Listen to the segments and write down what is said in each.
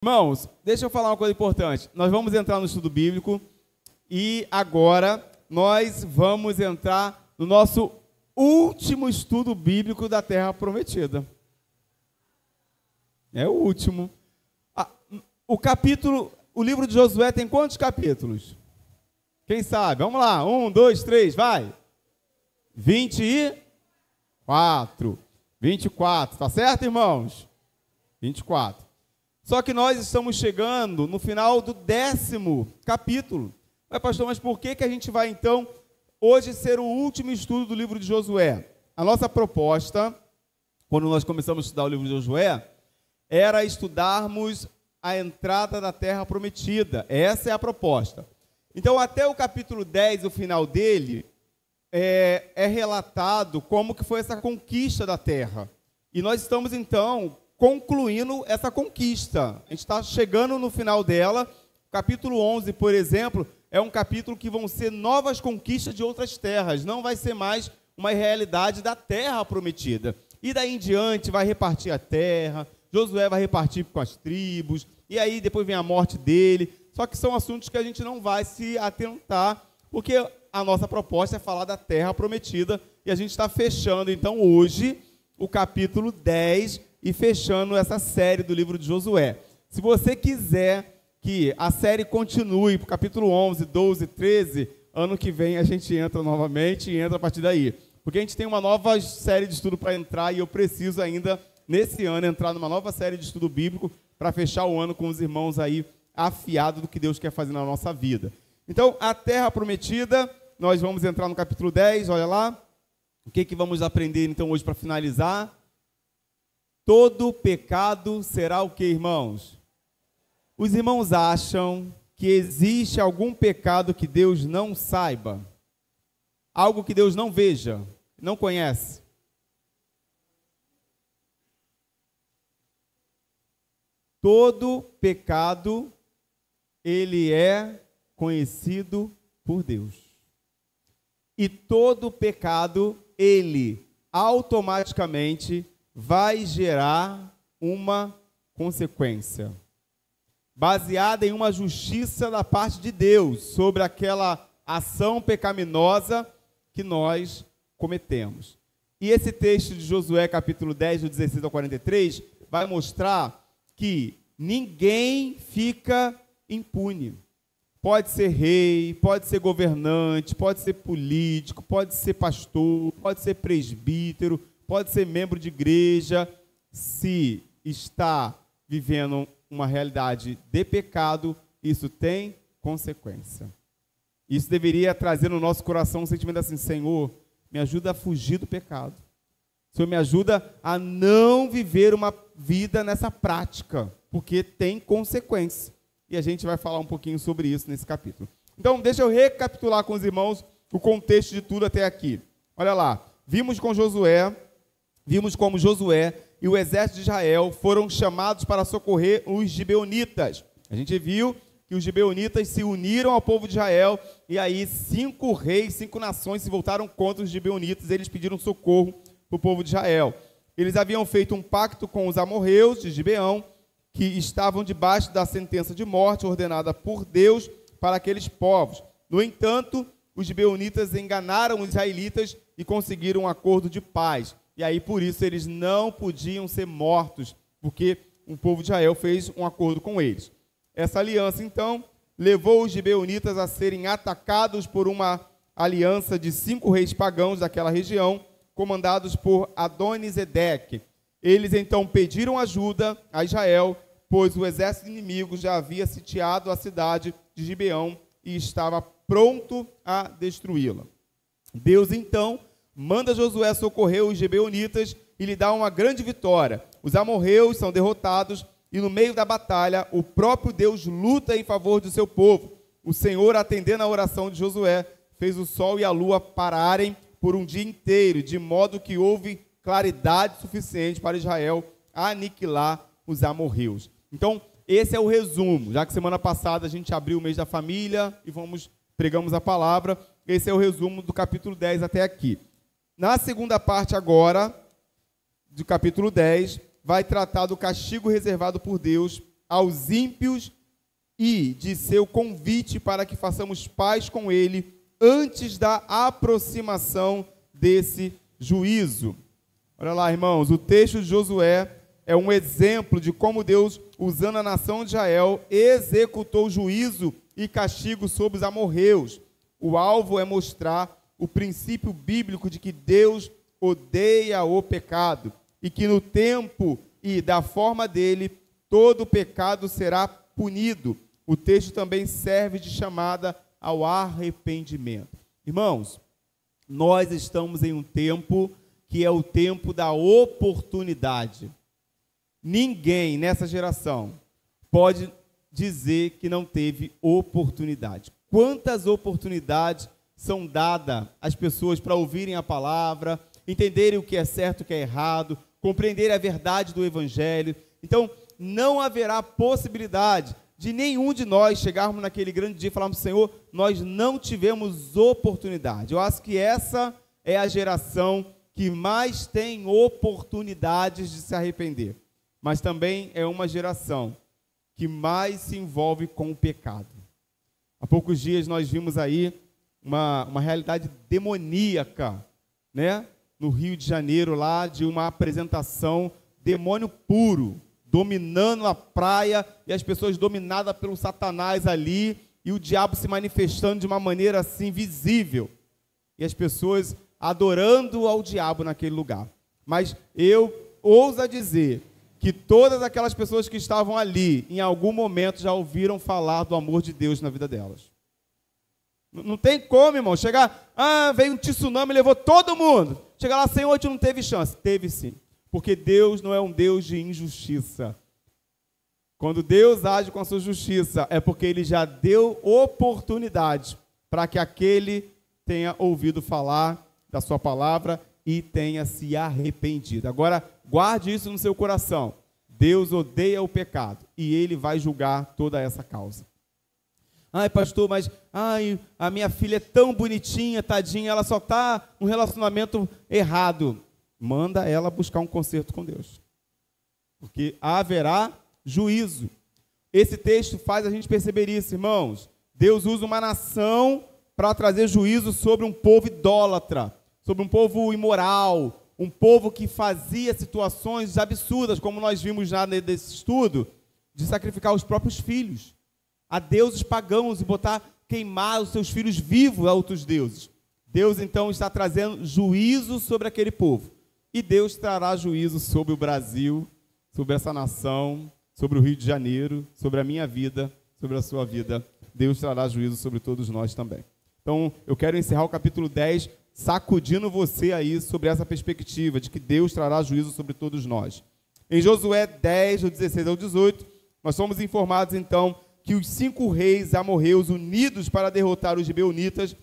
Irmãos, deixa eu falar uma coisa importante. Nós vamos entrar no estudo bíblico e agora nós vamos entrar no nosso último estudo bíblico da Terra Prometida. É o último. O livro de Josué tem quantos capítulos? Quem sabe? Vamos lá. 1, 2, 3, vai. 24. 24, tá certo, irmãos? 24. Só que nós estamos chegando no final do 10º capítulo. Mas, pastor, mas por que a gente vai, então, hoje ser o último estudo do livro de Josué? A nossa proposta, quando nós começamos a estudar o livro de Josué, era estudarmos a entrada da Terra Prometida. Essa é a proposta. Então, até o capítulo 10, o final dele, é relatado como que foi essa conquista da terra. E nós estamos, então, concluindo essa conquista. A gente está chegando no final dela. O capítulo 11, por exemplo, é um capítulo que vão ser novas conquistas de outras terras. Não vai ser mais uma realidade da Terra Prometida. E daí em diante vai repartir a terra, Josué vai repartir com as tribos, e aí depois vem a morte dele. Só que são assuntos que a gente não vai se atentar, porque a nossa proposta é falar da Terra Prometida, e a gente está fechando, então, hoje, o capítulo 10, e fechando essa série do livro de Josué. Se você quiser que a série continue para o capítulo 11, 12, 13, ano que vem a gente entra novamente e entra a partir daí. Porque a gente tem uma nova série de estudo para entrar, e eu preciso ainda, nesse ano, entrar numa nova série de estudo bíblico para fechar o ano com os irmãos aí afiados do que Deus quer fazer na nossa vida. Então, a Terra Prometida, nós vamos entrar no capítulo 10, olha lá. O que vamos aprender, então, hoje para finalizar? Todo pecado será o que, irmãos? Os irmãos acham que existe algum pecado que Deus não saiba? Algo que Deus não veja, não conhece? Todo pecado, ele é conhecido por Deus. E todo pecado, ele automaticamente vai gerar uma consequência, baseada em uma justiça da parte de Deus, sobre aquela ação pecaminosa que nós cometemos. E esse texto de Josué, capítulo 10, do 16 ao 43, vai mostrar que ninguém fica impune. Pode ser rei, pode ser governante, pode ser político, pode ser pastor, pode ser presbítero, pode ser membro de igreja. Se está vivendo uma realidade de pecado, isso tem consequência. Isso deveria trazer no nosso coração um sentimento assim: Senhor, me ajuda a fugir do pecado. Senhor, me ajuda a não viver uma vida nessa prática, porque tem consequência. E a gente vai falar um pouquinho sobre isso nesse capítulo. Então, deixa eu recapitular com os irmãos o contexto de tudo até aqui. Olha lá, vimos como Josué e o exército de Israel foram chamados para socorrer os gibeonitas. A gente viu que os gibeonitas se uniram ao povo de Israel, e aí 5 reis, 5 nações se voltaram contra os gibeonitas. Eles pediram socorro para o povo de Israel. Eles haviam feito um pacto com os amorreus de Gibeão, que estavam debaixo da sentença de morte ordenada por Deus para aqueles povos. No entanto, os gibeonitas enganaram os israelitas e conseguiram um acordo de paz. E aí, por isso, eles não podiam ser mortos, porque o povo de Israel fez um acordo com eles. Essa aliança, então, levou os gibeonitas a serem atacados por uma aliança de 5 reis pagãos daquela região, comandados por Adoni-Zedeque. Eles, então, pediram ajuda a Israel, pois o exército inimigo já havia sitiado a cidade de Gibeão e estava pronto a destruí-la. Deus, então, manda Josué socorrer os gibeonitas e lhe dá uma grande vitória. Os amorreus são derrotados e, no meio da batalha, o próprio Deus luta em favor do seu povo. O Senhor, atendendo a oração de Josué, fez o sol e a lua pararem por um dia inteiro, de modo que houve claridade suficiente para Israel aniquilar os amorreus. Então, esse é o resumo. Já que semana passada a gente abriu o mês da família e pregamos a palavra, esse é o resumo do capítulo 10 até aqui. Na segunda parte agora, do capítulo 10, vai tratar do castigo reservado por Deus aos ímpios e de seu convite para que façamos paz com ele antes da aproximação desse juízo. Olha lá, irmãos, o texto de Josué é um exemplo de como Deus, usando a nação de Israel, executou juízo e castigo sobre os amorreus. O alvo é mostrar o princípio bíblico de que Deus odeia o pecado e que no tempo e da forma dele, todo pecado será punido. O texto também serve de chamada ao arrependimento. Irmãos, nós estamos em um tempo que é o tempo da oportunidade. Ninguém nessa geração pode dizer que não teve oportunidade. Quantas oportunidades são dadas às pessoas para ouvirem a palavra, entenderem o que é certo e o que é errado, compreenderem a verdade do Evangelho. Então, não haverá possibilidade de nenhum de nós chegarmos naquele grande dia e falarmos: Senhor, nós não tivemos oportunidade. Eu acho que essa é a geração que mais tem oportunidades de se arrepender. Mas também é uma geração que mais se envolve com o pecado. Há poucos dias nós vimos aí uma realidade demoníaca, né? No Rio de Janeiro, lá, de uma apresentação, demônio puro, dominando a praia, e as pessoas dominadas pelo Satanás ali, e o diabo se manifestando de uma maneira assim visível, e as pessoas adorando ao diabo naquele lugar. Mas eu ouso dizer que todas aquelas pessoas que estavam ali, em algum momento já ouviram falar do amor de Deus na vida delas. Não tem como, irmão, chegar, veio um tsunami e levou todo mundo. Chegar lá, Senhor, hoje não teve chance. Teve sim, porque Deus não é um Deus de injustiça. Quando Deus age com a sua justiça, é porque Ele já deu oportunidade para que aquele tenha ouvido falar da sua palavra e tenha se arrependido. Agora, guarde isso no seu coração. Deus odeia o pecado e Ele vai julgar toda essa causa. Pastor, mas a minha filha é tão bonitinha, tadinha, ela só está num relacionamento errado. Manda ela buscar um conserto com Deus, porque haverá juízo. Esse texto faz a gente perceber isso, irmãos. Deus usa uma nação para trazer juízo sobre um povo idólatra, sobre um povo imoral, um povo que fazia situações absurdas, como nós vimos já nesse estudo, de sacrificar os próprios filhos a deuses pagãos e queimar os seus filhos vivos a outros deuses. Deus então está trazendo juízo sobre aquele povo. E Deus trará juízo sobre o Brasil, sobre essa nação, sobre o Rio de Janeiro, sobre a minha vida, sobre a sua vida. Deus trará juízo sobre todos nós também. Então, eu quero encerrar o capítulo 10 sacudindo você aí sobre essa perspectiva de que Deus trará juízo sobre todos nós. Em Josué 10, do 16 ao 18, nós somos informados então que os 5 reis amorreus unidos para derrotar os gibeonitas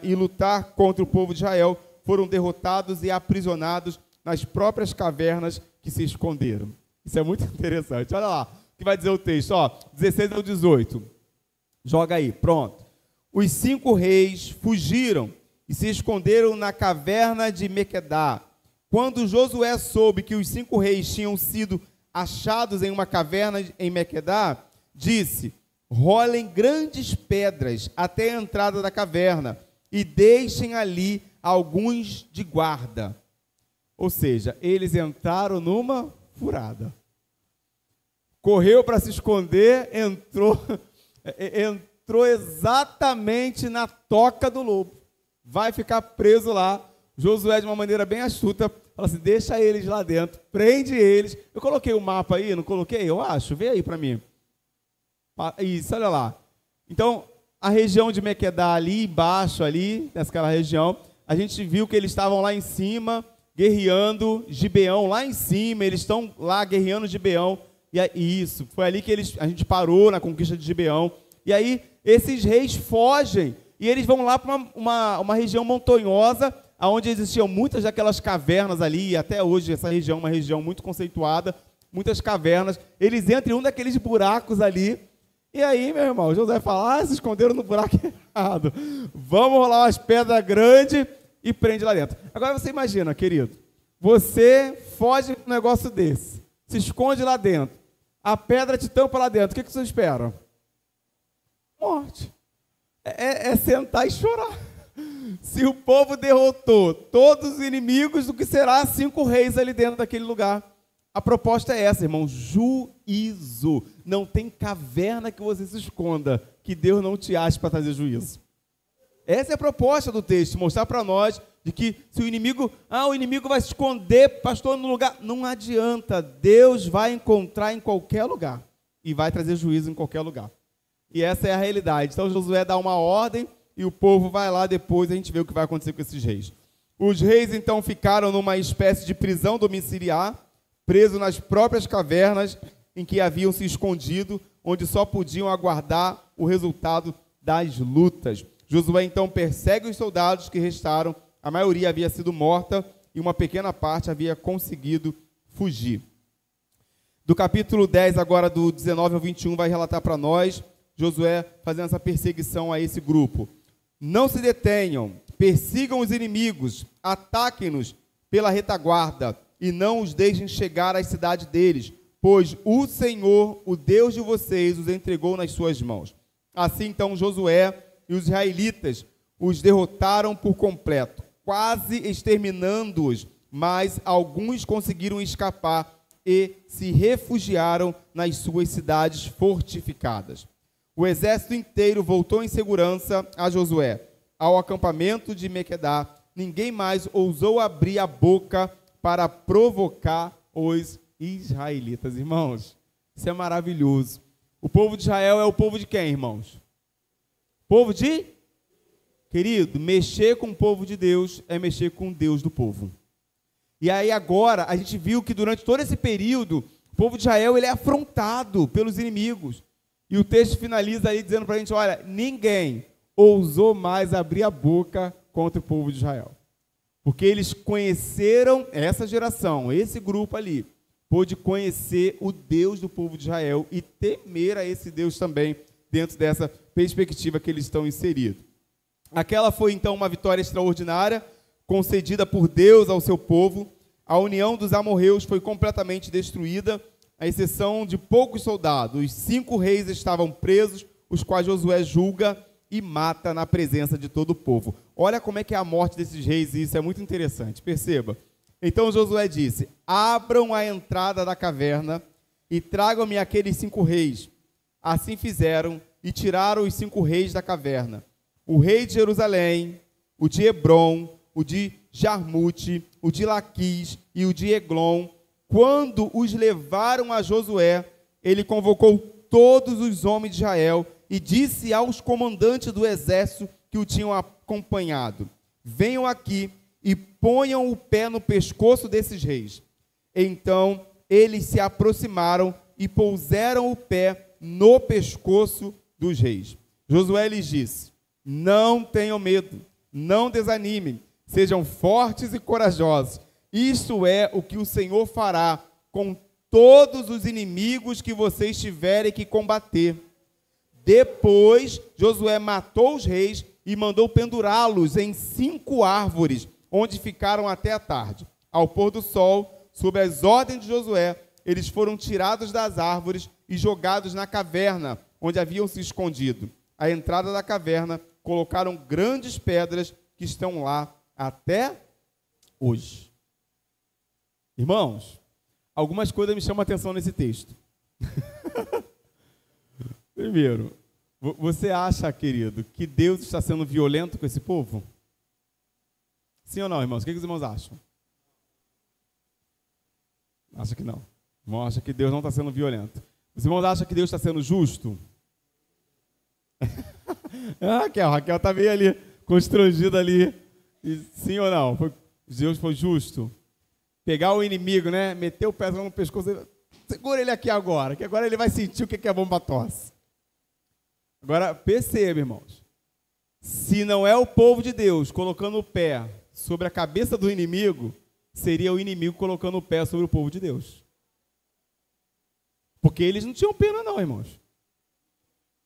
e lutar contra o povo de Israel foram derrotados e aprisionados nas próprias cavernas que se esconderam. Isso é muito interessante. Olha lá o que vai dizer o texto, 16 ao 18. Joga aí, pronto. Os 5 reis fugiram e se esconderam na caverna de Mequedá. Quando Josué soube que os 5 reis tinham sido achados em uma caverna em Mequedá, disse: rolem grandes pedras até a entrada da caverna e deixem ali alguns de guarda. Ou seja, eles entraram numa furada. Correu para se esconder, entrou exatamente na toca do lobo. Vai ficar preso lá. Josué, de uma maneira bem astuta, fala assim: deixa eles lá dentro, prende eles. Eu coloquei o mapa aí, não coloquei? Eu acho, vê aí para mim. Isso, olha lá. Então, a região de Mequedá ali embaixo, ali, naquela região, a gente viu que eles estavam lá em cima, guerreando, Gibeão lá em cima, eles estão lá guerreando Gibeão, e isso, foi ali que a gente parou na conquista de Gibeão, e aí esses reis fogem, e eles vão lá para uma região montanhosa, onde existiam muitas daquelas cavernas ali, e até hoje essa região é uma região muito conceituada, muitas cavernas, eles entram em um daqueles buracos ali. E aí, meu irmão, Josué fala: se esconderam no buraco errado. Vamos rolar umas pedras grandes e prende lá dentro. Agora você imagina, querido, você foge de um negócio desse, se esconde lá dentro. a pedra te tampa lá dentro, o que você espera? Morte. É sentar e chorar. Se o povo derrotou todos os inimigos, o que será 5 reis ali dentro daquele lugar? A proposta é essa, irmão, juízo. Não tem caverna que você se esconda, que Deus não te ache para trazer juízo. Essa é a proposta do texto, mostrar para nós de que se o inimigo vai se esconder, pastor, no lugar, não adianta, Deus vai encontrar em qualquer lugar e vai trazer juízo em qualquer lugar. E essa é a realidade. Então Josué dá uma ordem e o povo vai lá depois, a gente vê o que vai acontecer com esses reis. Os reis então ficaram numa espécie de prisão domiciliar, presos nas próprias cavernas em que haviam se escondido, onde só podiam aguardar o resultado das lutas. Josué então persegue os soldados que restaram, a maioria havia sido morta e uma pequena parte havia conseguido fugir. Do capítulo 10, agora do 19 ao 21, vai relatar para nós Josué fazendo essa perseguição a esse grupo. Não se detenham, persigam os inimigos, ataquem-nos pela retaguarda e não os deixem chegar às cidades deles, pois o Senhor, o Deus de vocês, os entregou nas suas mãos. Assim então Josué e os israelitas os derrotaram por completo, quase exterminando-os, mas alguns conseguiram escapar e se refugiaram nas suas cidades fortificadas. O exército inteiro voltou em segurança a Josué. Ao acampamento de Mequedá, ninguém mais ousou abrir a boca para provocar os israelitas. Irmãos, isso é maravilhoso. O povo de Israel é o povo de quem, irmãos? Povo de? Querido, mexer com o povo de Deus é mexer com o Deus do povo. E aí agora, a gente viu que durante todo esse período, o povo de Israel ele é afrontado pelos inimigos. E o texto finaliza aí dizendo para a gente, olha, ninguém ousou mais abrir a boca contra o povo de Israel. Porque eles conheceram essa geração, esse grupo ali, pôde conhecer o Deus do povo de Israel e temer a esse Deus também, dentro dessa perspectiva que eles estão inseridos. Aquela foi então uma vitória extraordinária, concedida por Deus ao seu povo. A união dos amorreus foi completamente destruída, à exceção de poucos soldados. Os 5 reis estavam presos, os quais Josué julga e mata na presença de todo o povo. Olha como é que é a morte desses reis, e isso é muito interessante, perceba. Então Josué disse, abram a entrada da caverna e tragam-me aqueles 5 reis. Assim fizeram e tiraram os 5 reis da caverna. O rei de Jerusalém, o de Hebrom, o de Jarmute, o de Laquis e o de Eglon. Quando os levaram a Josué, ele convocou todos os homens de Israel e disse aos comandantes do exército que o tinham acompanhado, venham aqui e ponham o pé no pescoço desses reis. Então eles se aproximaram e puseram o pé no pescoço dos reis. Josué lhes disse, não tenham medo, não desanimem, sejam fortes e corajosos. Isso é o que o Senhor fará com todos os inimigos que vocês tiverem que combater. Depois, Josué matou os reis e mandou pendurá-los em 5 árvores, onde ficaram até a tarde. Ao pôr do sol, sob as ordens de Josué, eles foram tirados das árvores e jogados na caverna, onde haviam se escondido. À entrada da caverna, colocaram grandes pedras que estão lá até hoje. Irmãos, algumas coisas me chamam a atenção nesse texto. Primeiro, você acha, querido, que Deus está sendo violento com esse povo? Sim ou não, irmãos? O que os irmãos acham? Acha que não. O irmão acha que Deus não está sendo violento. Os irmãos acham que Deus está sendo justo? Raquel está meio ali, constrangida ali. E, sim ou não? Deus foi justo? Pegar o inimigo, né? Meter o pezão no pescoço, segura ele aqui agora, que agora ele vai sentir o que é bom para tosse. Agora, perceba, irmãos, se não é o povo de Deus colocando o pé sobre a cabeça do inimigo, seria o inimigo colocando o pé sobre o povo de Deus. Porque eles não tinham pena não, irmãos.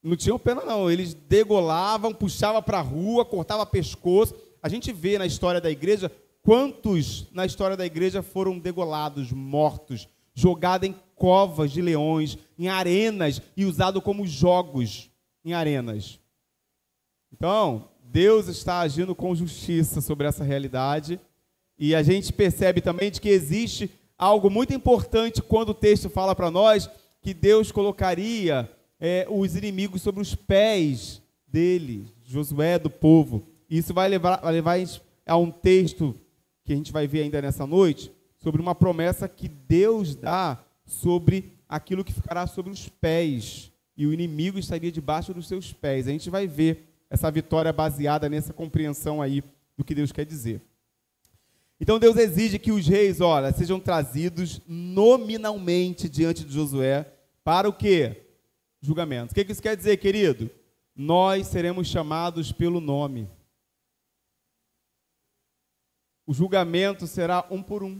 Não tinham pena não, eles degolavam, puxavam para a rua, cortavam pescoço. A gente vê na história da igreja, quantos na história da igreja foram degolados, mortos, jogado em covas de leões, em arenas e usado como jogos em arenas. Então, Deus está agindo com justiça sobre essa realidade, e a gente percebe também de que existe algo muito importante quando o texto fala para nós que Deus colocaria os inimigos sobre os pés dele, Josué, do povo. Isso vai levar a um texto que a gente vai ver ainda nessa noite, sobre uma promessa que Deus dá sobre aquilo que ficará sobre os pés, e o inimigo estaria debaixo dos seus pés. A gente vai ver essa vitória baseada nessa compreensão aí do que Deus quer dizer. Então Deus exige que os reis, olha, sejam trazidos nominalmente diante de Josué para o quê? Julgamento. O que isso quer dizer, querido? Nós seremos chamados pelo nome. O julgamento será um por um.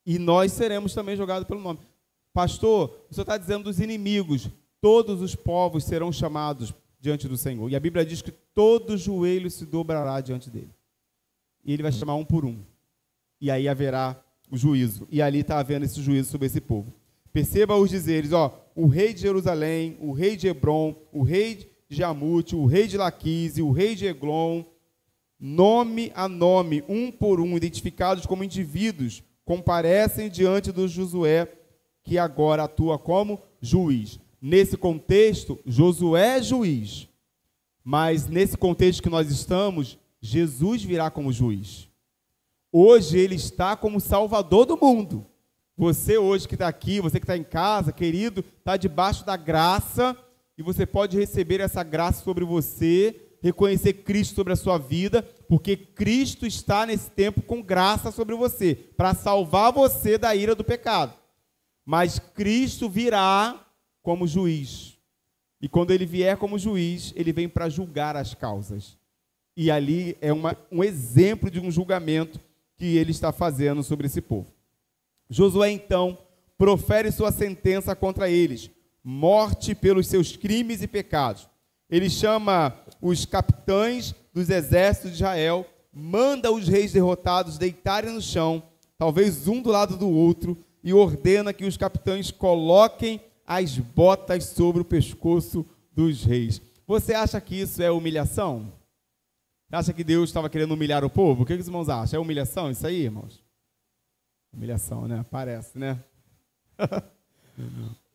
E nós seremos também julgados pelo nome. Pastor, o senhor está dizendo dos inimigos. Todos os povos serão chamados diante do Senhor. E a Bíblia diz que todo joelho se dobrará diante dele. E ele vai chamar um por um. E aí haverá o juízo. E ali está havendo esse juízo sobre esse povo. Perceba os dizeres, o rei de Jerusalém, o rei de Hebron, o rei de Jamute, o rei de Laquise, o rei de Eglon, nome a nome, um por um, identificados como indivíduos, comparecem diante do Josué, que agora atua como juiz. Nesse contexto, Josué é juiz, mas nesse contexto que nós estamos, Jesus virá como juiz. Hoje ele está como Salvador do mundo. Você hoje que está aqui, você que está em casa, querido, está debaixo da graça, e você pode receber essa graça sobre você, reconhecer Cristo sobre a sua vida, porque Cristo está nesse tempo com graça sobre você, para salvar você da ira do pecado. Mas Cristo virá como juiz. E quando ele vier como juiz, ele vem para julgar as causas. E ali é um exemplo de um julgamento que ele está fazendo sobre esse povo. Josué, então, profere sua sentença contra eles, morte pelos seus crimes e pecados. Ele chama os capitães dos exércitos de Israel, manda os reis derrotados deitarem no chão, talvez um do lado do outro, e ordena que os capitães coloquem as botas sobre o pescoço dos reis. Você acha que isso é humilhação? Você acha que Deus estava querendo humilhar o povo? O que os irmãos acham? É humilhação isso aí, irmãos? Humilhação, né? Parece, né?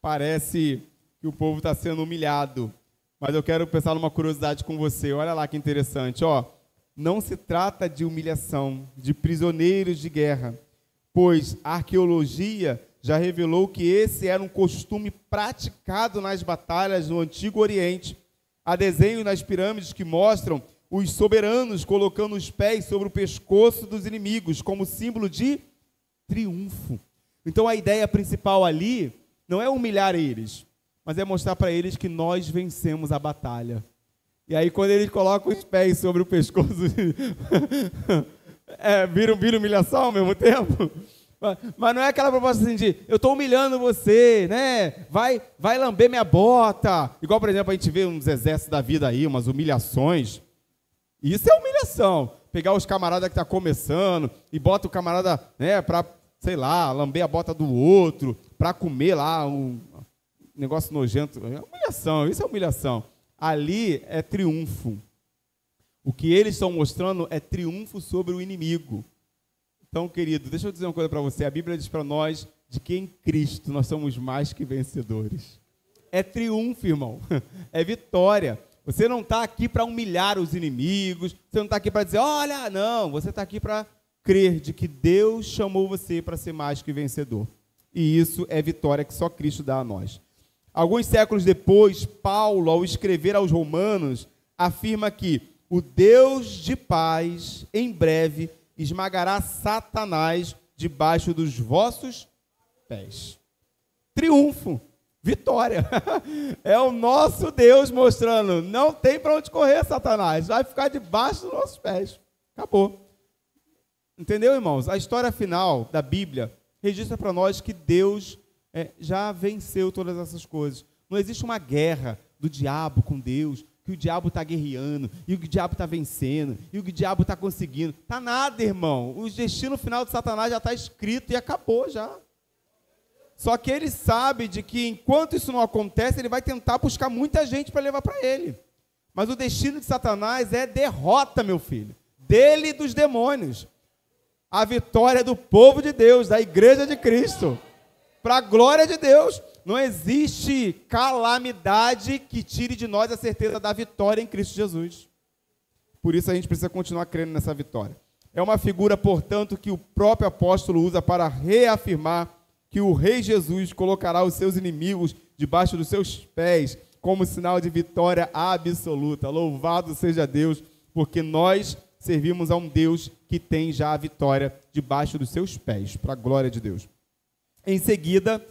Parece que o povo está sendo humilhado. Mas eu quero pensar numa curiosidade com você. Olha lá que interessante. Não se trata de humilhação, de prisioneiros de guerra, pois a arqueologia já revelou que esse era um costume praticado nas batalhas no Antigo Oriente. Há desenhos nas pirâmides que mostram os soberanos colocando os pés sobre o pescoço dos inimigos, como símbolo de triunfo. Então a ideia principal ali não é humilhar eles, mas é mostrar para eles que nós vencemos a batalha. E aí quando eles colocam os pés sobre o pescoço, vira humilhação ao mesmo tempo? Mas não é aquela proposta assim de, eu estou humilhando você, né? Vai lamber minha bota. Igual, por exemplo, a gente vê uns exércitos da vida aí, umas humilhações. Isso é humilhação. Pegar os camaradas que estão começando e bota o camarada, né, para, sei lá, lamber a bota do outro, para comer lá um negócio nojento. É humilhação, isso é humilhação. Ali é triunfo. O que eles estão mostrando é triunfo sobre o inimigo. Então, querido, deixa eu dizer uma coisa para você. A Bíblia diz para nós de que em Cristo nós somos mais que vencedores. É triunfo, irmão. É vitória. Você não está aqui para humilhar os inimigos. Você não está aqui para dizer, olha, não. Você está aqui para crer de que Deus chamou você para ser mais que vencedor. E isso é vitória que só Cristo dá a nós. Alguns séculos depois, Paulo, ao escrever aos Romanos, afirma que o Deus de paz, em breve, esmagará Satanás debaixo dos vossos pés. Triunfo, vitória. É o nosso Deus mostrando, não tem para onde correr, Satanás. Vai ficar debaixo dos nossos pés. Acabou. Entendeu, irmãos? A história final da Bíblia registra para nós que Deus já venceu todas essas coisas. Não existe uma guerra do diabo com Deus, que o diabo está guerreando, e o diabo está vencendo, e o diabo está conseguindo. Está nada, irmão. O destino final de Satanás já está escrito e acabou já. Só que ele sabe de que enquanto isso não acontece, ele vai tentar buscar muita gente para levar para ele. Mas o destino de Satanás é derrota, meu filho, dele e dos demônios. A vitória do povo de Deus, da igreja de Cristo, para a glória de Deus. Não existe calamidade que tire de nós a certeza da vitória em Cristo Jesus. Por isso a gente precisa continuar crendo nessa vitória. É uma figura, portanto, que o próprio apóstolo usa para reafirmar que o Rei Jesus colocará os seus inimigos debaixo dos seus pés, como sinal de vitória absoluta. Louvado seja Deus, porque nós servimos a um Deus que tem já a vitória debaixo dos seus pés, para a glória de Deus. Em seguida,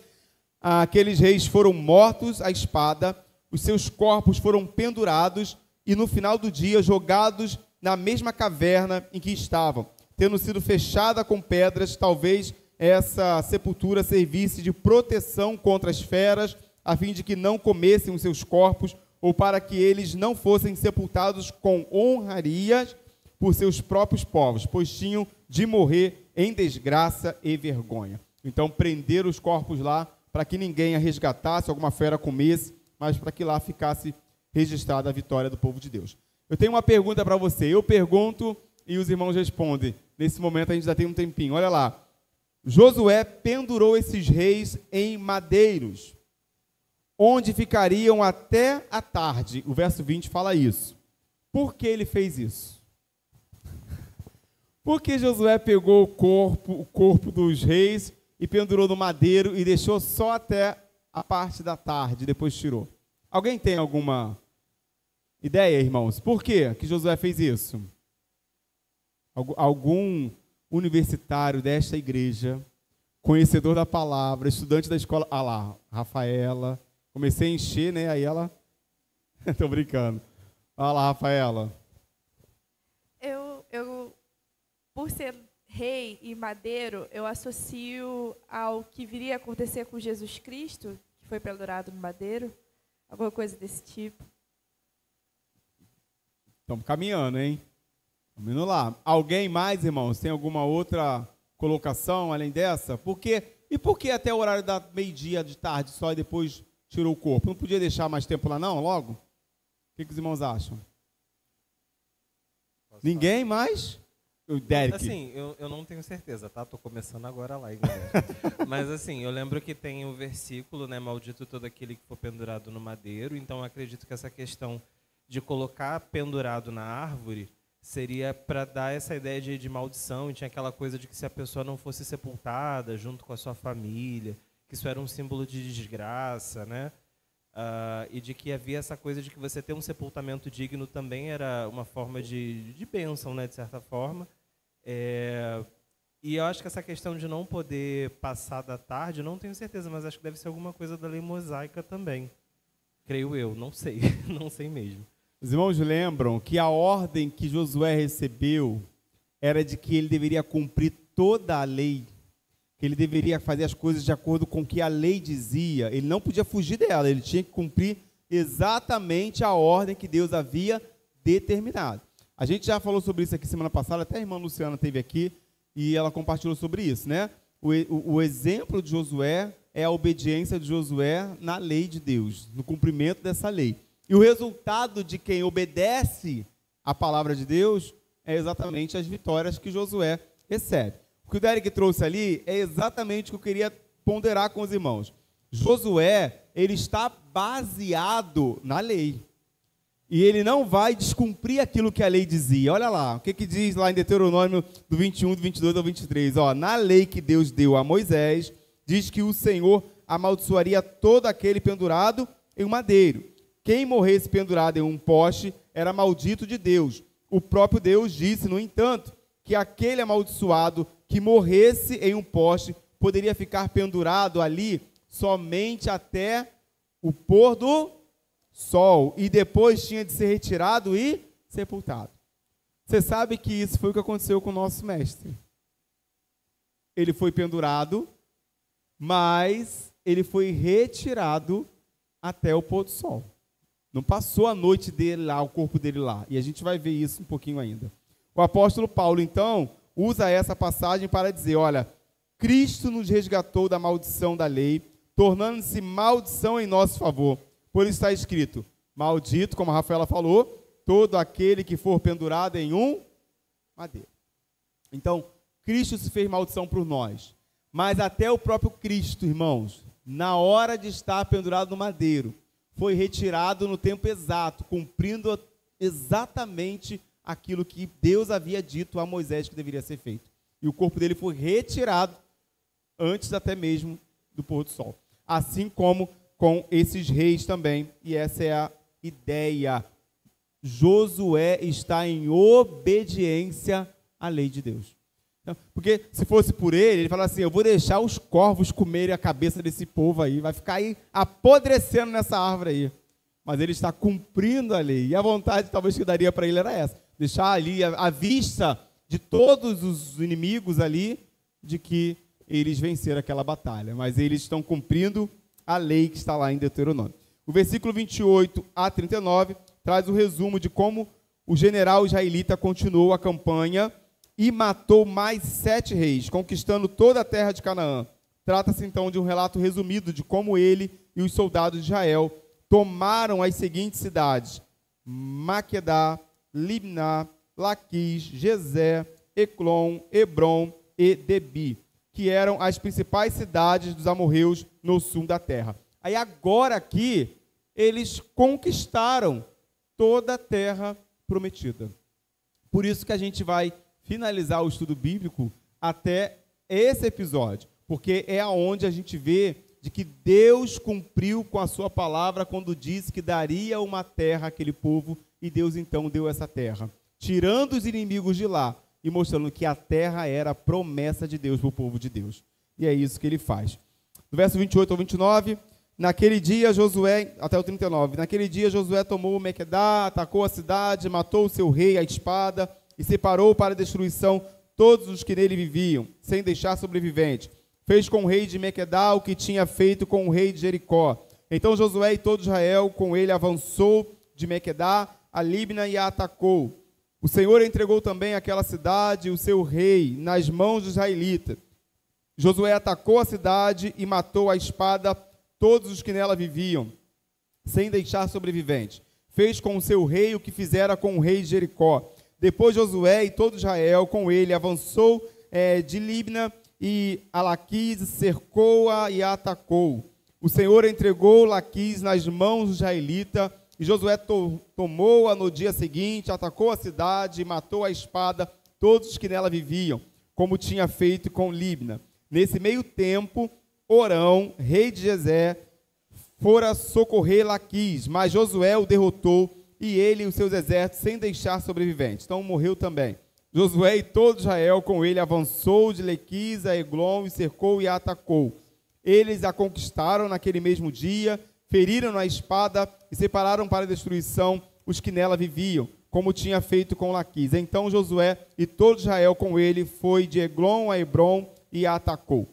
aqueles reis foram mortos à espada, os seus corpos foram pendurados e no final do dia jogados na mesma caverna em que estavam, tendo sido fechada com pedras. Talvez essa sepultura servisse de proteção contra as feras, a fim de que não comessem os seus corpos, ou para que eles não fossem sepultados com honrarias por seus próprios povos, pois tinham de morrer em desgraça e vergonha. Então prenderam os corpos lá, para que ninguém a resgatasse, alguma fera comesse, mas para que lá ficasse registrada a vitória do povo de Deus. Eu tenho uma pergunta para você, eu pergunto e os irmãos respondem. Nesse momento a gente já tem um tempinho, olha lá. Josué pendurou esses reis em madeiros, onde ficariam até a tarde. O verso 20 fala isso. Por que ele fez isso? Porque Josué pegou o corpo dos reis e pendurou no madeiro e deixou só até a parte da tarde, depois tirou. Alguém tem alguma ideia, irmãos? Por que Josué fez isso? Algum universitário desta igreja, conhecedor da palavra, estudante da escola, lá, Rafaela, comecei a encher, né, aí ela, estou brincando, olha lá, Rafaela. Eu, por ser rei e madeiro, eu associo ao que viria a acontecer com Jesus Cristo, que foi pendurado no madeiro, alguma coisa desse tipo. Estamos caminhando, hein? Vamos indo lá. Alguém mais, irmãos, tem alguma outra colocação além dessa? Por quê? E por que até o horário da meio-dia de tarde só e depois tirou o corpo? Não podia deixar mais tempo lá não, logo? O que os irmãos acham? Ninguém mais? O Derek. Assim, eu não tenho certeza, tá? Tô começando agora a live. Mas assim, eu lembro que tem o versículo, né? Maldito todo aquele que for pendurado no madeiro. Então, eu acredito que essa questão de colocar pendurado na árvore seria para dar essa ideia de maldição, e tinha aquela coisa de que se a pessoa não fosse sepultada junto com a sua família, que isso era um símbolo de desgraça, né? E de que havia essa coisa de que você ter um sepultamento digno também era uma forma de bênção, né, de certa forma. E eu acho que essa questão de não poder passar da tarde, não tenho certeza, mas acho que deve ser alguma coisa da lei mosaica também. Creio eu, não sei, não sei mesmo. Os irmãos lembram que a ordem que Josué recebeu era de que ele deveria cumprir toda a lei, que ele deveria fazer as coisas de acordo com o que a lei dizia, ele não podia fugir dela, ele tinha que cumprir exatamente a ordem que Deus havia determinado. A gente já falou sobre isso aqui semana passada, até a irmã Luciana esteve aqui e ela compartilhou sobre isso, né? O exemplo de Josué é a obediência de Josué na lei de Deus, no cumprimento dessa lei. E o resultado de quem obedece à palavra de Deus é exatamente as vitórias que Josué recebe. O que o Derek trouxe ali é exatamente o que eu queria ponderar com os irmãos. Josué, ele está baseado na lei. E ele não vai descumprir aquilo que a lei dizia. Olha lá, o que diz lá em Deuteronômio do 21, do 22 ao 23. Ó, na lei que Deus deu a Moisés, diz que o Senhor amaldiçoaria todo aquele pendurado em um madeiro. Quem morresse pendurado em um poste era maldito de Deus. O próprio Deus disse, no entanto, que aquele amaldiçoado que morresse em um poste poderia ficar pendurado ali somente até o pôr do sol, e depois tinha de ser retirado e sepultado. Você sabe que isso foi o que aconteceu com o nosso mestre. Ele foi pendurado, mas ele foi retirado até o pôr do sol. Não passou a noite dele lá, o corpo dele lá. E a gente vai ver isso um pouquinho ainda. O apóstolo Paulo, então, usa essa passagem para dizer, olha, Cristo nos resgatou da maldição da lei, tornando-se maldição em nosso favor. Por isso está escrito, maldito, como a Rafaela falou, todo aquele que for pendurado em um madeiro. Então, Cristo se fez maldição por nós. Mas até o próprio Cristo, irmãos, na hora de estar pendurado no madeiro, foi retirado no tempo exato, cumprindo exatamente aquilo que Deus havia dito a Moisés que deveria ser feito. E o corpo dele foi retirado antes até mesmo do pôr do sol. Assim como com esses reis também. E essa é a ideia. Josué está em obediência à lei de Deus. Então, porque se fosse por ele, ele fala assim, eu vou deixar os corvos comerem a cabeça desse povo aí, vai ficar aí apodrecendo nessa árvore aí. Mas ele está cumprindo a lei. E a vontade talvez que daria para ele era essa. Deixar ali à vista de todos os inimigos ali, de que eles venceram aquela batalha. Mas eles estão cumprindo a lei que está lá em Deuteronômio. O versículo 28 a 39 traz o resumo de como o general israelita continuou a campanha e matou mais 7 reis, conquistando toda a terra de Canaã. Trata-se então de um relato resumido de como ele e os soldados de Israel tomaram as seguintes cidades: Maquedá, Libná, Laquis, Gezé, Eclon, Hebron e Debi, que eram as principais cidades dos amorreus no sul da terra. Aí agora aqui, eles conquistaram toda a terra prometida. Por isso que a gente vai finalizar o estudo bíblico até esse episódio, porque é aonde a gente vê de que Deus cumpriu com a sua palavra quando disse que daria uma terra àquele povo, e Deus então deu essa terra, tirando os inimigos de lá e mostrando que a terra era a promessa de Deus para o povo de Deus. E é isso que ele faz. Do verso 28 ao 29, naquele dia Josué, até o 39, naquele dia Josué tomou Mequedá, atacou a cidade, matou o seu rei à espada e separou para a destruição todos os que nele viviam, sem deixar sobrevivente. Fez com o rei de Mequedá o que tinha feito com o rei de Jericó. Então Josué e todo Israel com ele avançou de Mequedá a Libna e a atacou. O Senhor entregou também aquela cidade e o seu rei nas mãos dos israelitas. Josué atacou a cidade e matou à espada todos os que nela viviam, sem deixar sobrevivente. Fez com o seu rei o que fizera com o rei de Jericó. Depois Josué e todo Israel com ele avançou de Libna e a Laquis, cercou-a e a atacou. O Senhor entregou Laquis nas mãos do israelita, e Josué tomou-a no dia seguinte, atacou a cidade e matou à espada todos os que nela viviam, como tinha feito com Libna. Nesse meio tempo, Orão, rei de Gezé, fora socorrer Laquis, mas Josué o derrotou, e ele e os seus exércitos, sem deixar sobreviventes. Então morreu também. Josué e todo Israel com ele avançou de Laquis a Eglon e cercou e a atacou. Eles a conquistaram naquele mesmo dia, feriram na espada e separaram para a destruição os que nela viviam, como tinha feito com Laquis. Então Josué e todo Israel com ele foi de Eglon a Hebron e a atacou.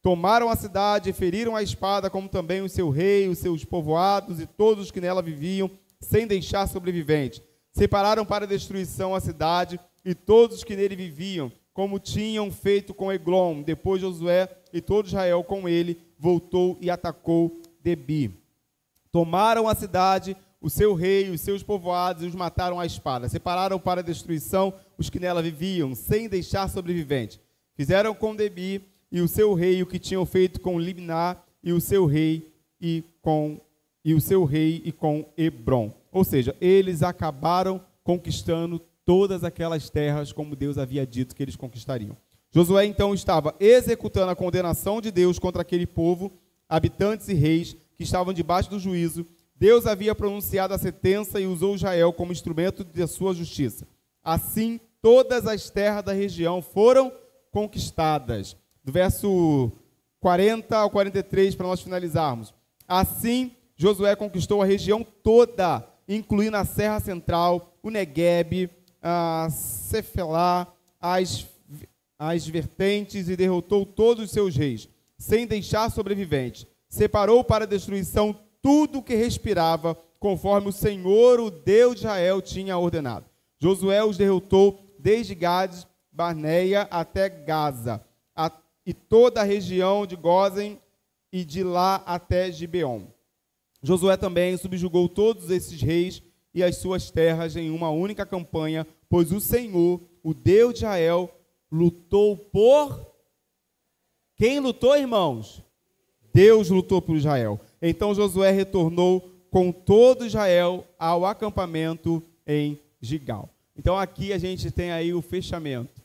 Tomaram a cidade e feriram a espada, como também o seu rei, os seus povoados e todos os que nela viviam, sem deixar sobrevivente. Separaram para a destruição a cidade e todos os que nele viviam, como tinham feito com Eglon. Depois Josué e todo Israel com ele voltou e atacou Debi. Tomaram a cidade, o seu rei, os seus povoados, e os mataram à espada. Separaram para a destruição os que nela viviam, sem deixar sobrevivente. Fizeram com Debi e o seu rei o que tinham feito com Libná e o seu rei e com Hebron. Ou seja, eles acabaram conquistando todas aquelas terras como Deus havia dito que eles conquistariam. Josué então estava executando a condenação de Deus contra aquele povo, habitantes e reis que estavam debaixo do juízo. Deus havia pronunciado a sentença e usou Israel como instrumento de sua justiça. Assim, todas as terras da região foram conquistadas. Do verso 40 ao 43, para nós finalizarmos. Assim, Josué conquistou a região toda, incluindo a Serra Central, o Neguebe, a Cefelá, as vertentes, e derrotou todos os seus reis, sem deixar sobrevivente. Separou para a destruição tudo o que respirava, conforme o Senhor, o Deus de Israel, tinha ordenado. Josué os derrotou desde Gades, Barneia até Gaza, e toda a região de Gósen e de lá até Gibeon. Josué também subjugou todos esses reis e as suas terras em uma única campanha, pois o Senhor, o Deus de Israel, lutou por... Quem lutou, irmãos? Deus lutou por Israel. Então Josué retornou com todo Israel ao acampamento em Gigal. Então aqui a gente tem aí o fechamento.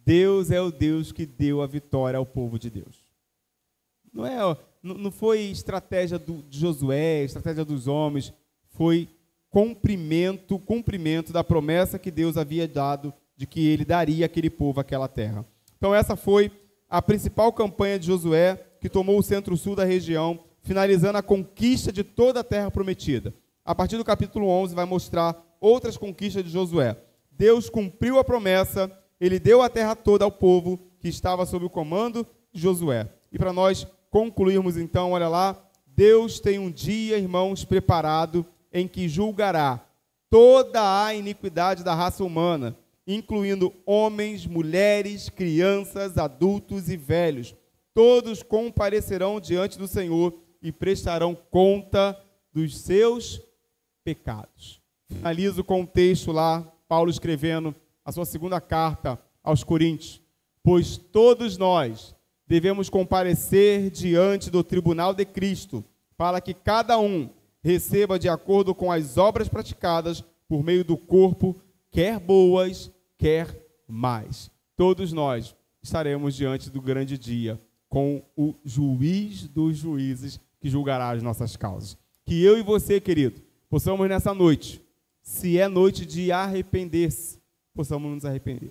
Deus é o Deus que deu a vitória ao povo de Deus. Não foi estratégia de Josué, estratégia dos homens, foi cumprimento da promessa que Deus havia dado de que ele daria àquele povo aquela terra. Então essa foi a principal campanha de Josué, que tomou o centro-sul da região, finalizando a conquista de toda a terra prometida. A partir do capítulo 11 vai mostrar outras conquistas de Josué. Deus cumpriu a promessa, ele deu a terra toda ao povo que estava sob o comando de Josué. E para nós concluirmos então, olha lá, Deus tem um dia, irmãos, preparado em que julgará toda a iniquidade da raça humana, incluindo homens, mulheres, crianças, adultos e velhos. Todos comparecerão diante do Senhor e prestarão conta dos seus pecados. Finalizo com o texto lá, Paulo escrevendo a sua segunda carta aos Coríntios. Pois todos nós devemos comparecer diante do tribunal de Cristo, para que cada um receba de acordo com as obras praticadas por meio do corpo, quer boas, quer más. Todos nós estaremos diante do grande dia, com o juiz dos juízes que julgará as nossas causas. Que eu e você, querido, possamos nessa noite, se é noite de arrepender-se, possamos nos arrepender.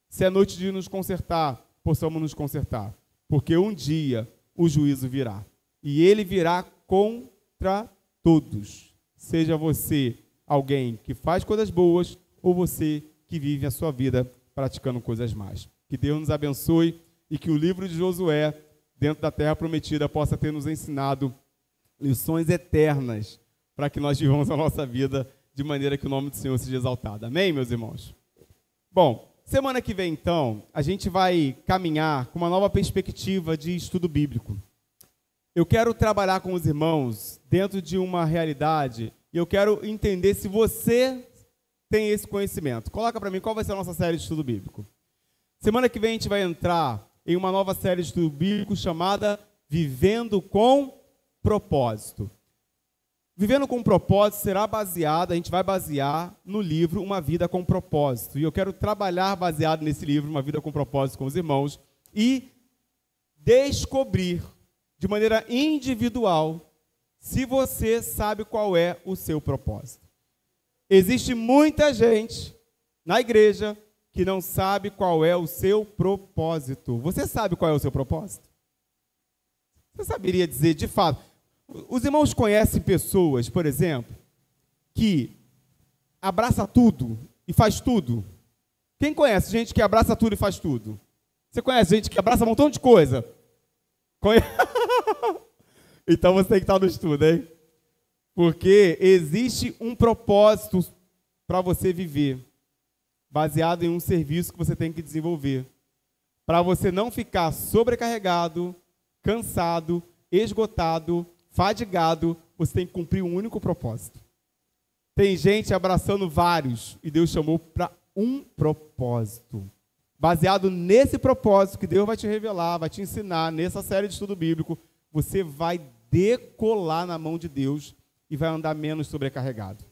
Se é noite de nos consertar, possamos nos consertar. Porque um dia o juízo virá. E ele virá contra todos. Seja você alguém que faz coisas boas ou você que vive a sua vida praticando coisas más. Que Deus nos abençoe e que o livro de Josué, dentro da terra prometida, possa ter nos ensinado lições eternas para que nós vivamos a nossa vida de maneira que o nome do Senhor seja exaltado. Amém, meus irmãos? Bom, semana que vem, então, a gente vai caminhar com uma nova perspectiva de estudo bíblico. Eu quero trabalhar com os irmãos dentro de uma realidade e eu quero entender se você tem esse conhecimento. Coloca para mim qual vai ser a nossa série de estudo bíblico. Semana que vem a gente vai entrar em uma nova série de estudo bíblico chamada Vivendo com Propósito. Vivendo com Propósito será baseada, a gente vai basear no livro Uma Vida com Propósito. E eu quero trabalhar baseado nesse livro, Uma Vida com Propósito, com os irmãos, e descobrir de maneira individual se você sabe qual é o seu propósito. Existe muita gente na igreja que não sabe qual é o seu propósito. Você sabe qual é o seu propósito? Você saberia dizer de fato? Os irmãos conhecem pessoas, por exemplo, que abraça tudo e faz tudo? Quem conhece gente que abraça tudo e faz tudo? Você conhece gente que abraça um montão de coisa? Então você tem que estar no estudo, hein? Porque existe um propósito para você viver, baseado em um serviço que você tem que desenvolver, para você não ficar sobrecarregado, cansado, esgotado, fadigado, você tem que cumprir um único propósito. Tem gente abraçando vários, e Deus chamou para um propósito. Baseado nesse propósito que Deus vai te revelar, vai te ensinar, nessa série de estudo bíblico, você vai decolar na mão de Deus e vai andar menos sobrecarregado.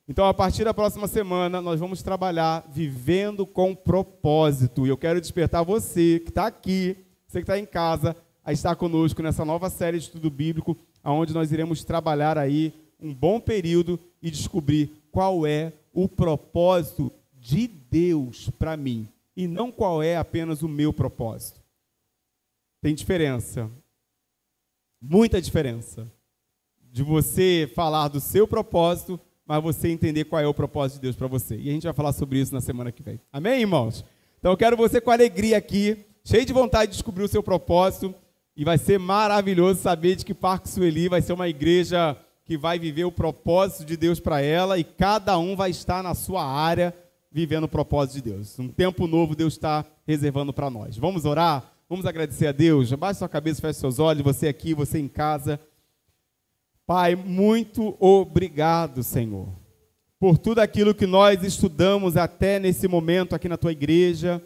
Então, a partir da próxima semana, nós vamos trabalhar vivendo com propósito. E eu quero despertar você que está aqui, você que está em casa, a estar conosco nessa nova série de estudo bíblico, onde nós iremos trabalhar aí um bom período e descobrir qual é o propósito de Deus para mim, e não qual é apenas o meu propósito. Tem diferença, muita diferença, de você falar do seu propósito, mas você entender qual é o propósito de Deus para você. E a gente vai falar sobre isso na semana que vem. Amém, irmãos? Então eu quero você com alegria aqui, cheio de vontade de descobrir o seu propósito. E vai ser maravilhoso saber de que Parque Sueli vai ser uma igreja que vai viver o propósito de Deus para ela, e cada um vai estar na sua área vivendo o propósito de Deus. Um tempo novo Deus está reservando para nós. Vamos orar? Vamos agradecer a Deus. Abaixe sua cabeça, feche seus olhos, você aqui, você em casa. Pai, muito obrigado, Senhor, por tudo aquilo que nós estudamos até nesse momento aqui na tua igreja.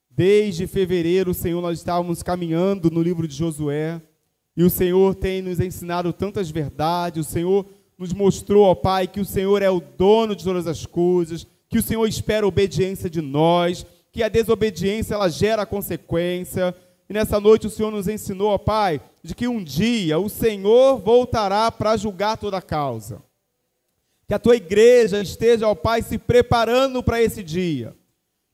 Desde fevereiro, Senhor, nós estávamos caminhando no livro de Josué, e o Senhor tem nos ensinado tantas verdades. O Senhor nos mostrou, ó Pai, que o Senhor é o dono de todas as coisas, que o Senhor espera a obediência de nós, que a desobediência ela gera consequência. E nessa noite o Senhor nos ensinou, ó Pai, de que um dia o Senhor voltará para julgar toda a causa. Que a tua igreja esteja, ó Pai, se preparando para esse dia.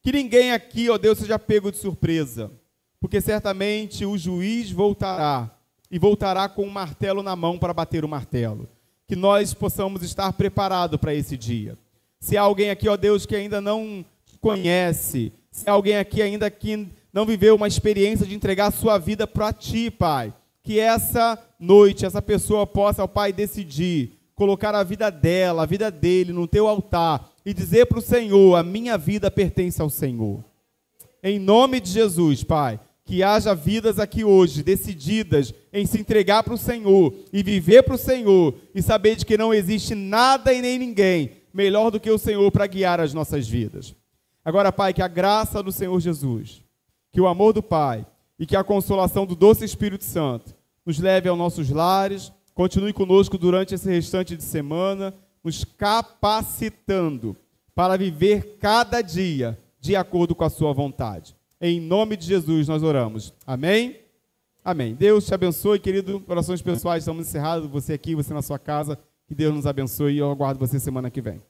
Que ninguém aqui, ó Deus, seja pego de surpresa, porque certamente o juiz voltará, e voltará com um martelo na mão para bater o martelo. Que nós possamos estar preparados para esse dia. Se há alguém aqui, ó Deus, que ainda não conhece, se há alguém aqui ainda que não viveu uma experiência de entregar a sua vida para Ti, Pai, que essa noite, essa pessoa possa, ó Pai, decidir colocar a vida dela, a vida dele no Teu altar e dizer para o Senhor: a minha vida pertence ao Senhor. Em nome de Jesus, Pai, que haja vidas aqui hoje decididas em se entregar para o Senhor e viver para o Senhor e saber de que não existe nada e nem ninguém melhor do que o Senhor para guiar as nossas vidas. Agora, Pai, que a graça do Senhor Jesus, que o amor do Pai e que a consolação do doce Espírito Santo nos leve aos nossos lares, continue conosco durante esse restante de semana, nos capacitando para viver cada dia de acordo com a sua vontade. Em nome de Jesus nós oramos. Amém? Amém. Deus te abençoe, querido. Orações pessoais estamos encerrados. Você aqui, você na sua casa. Que Deus nos abençoe e eu aguardo você semana que vem.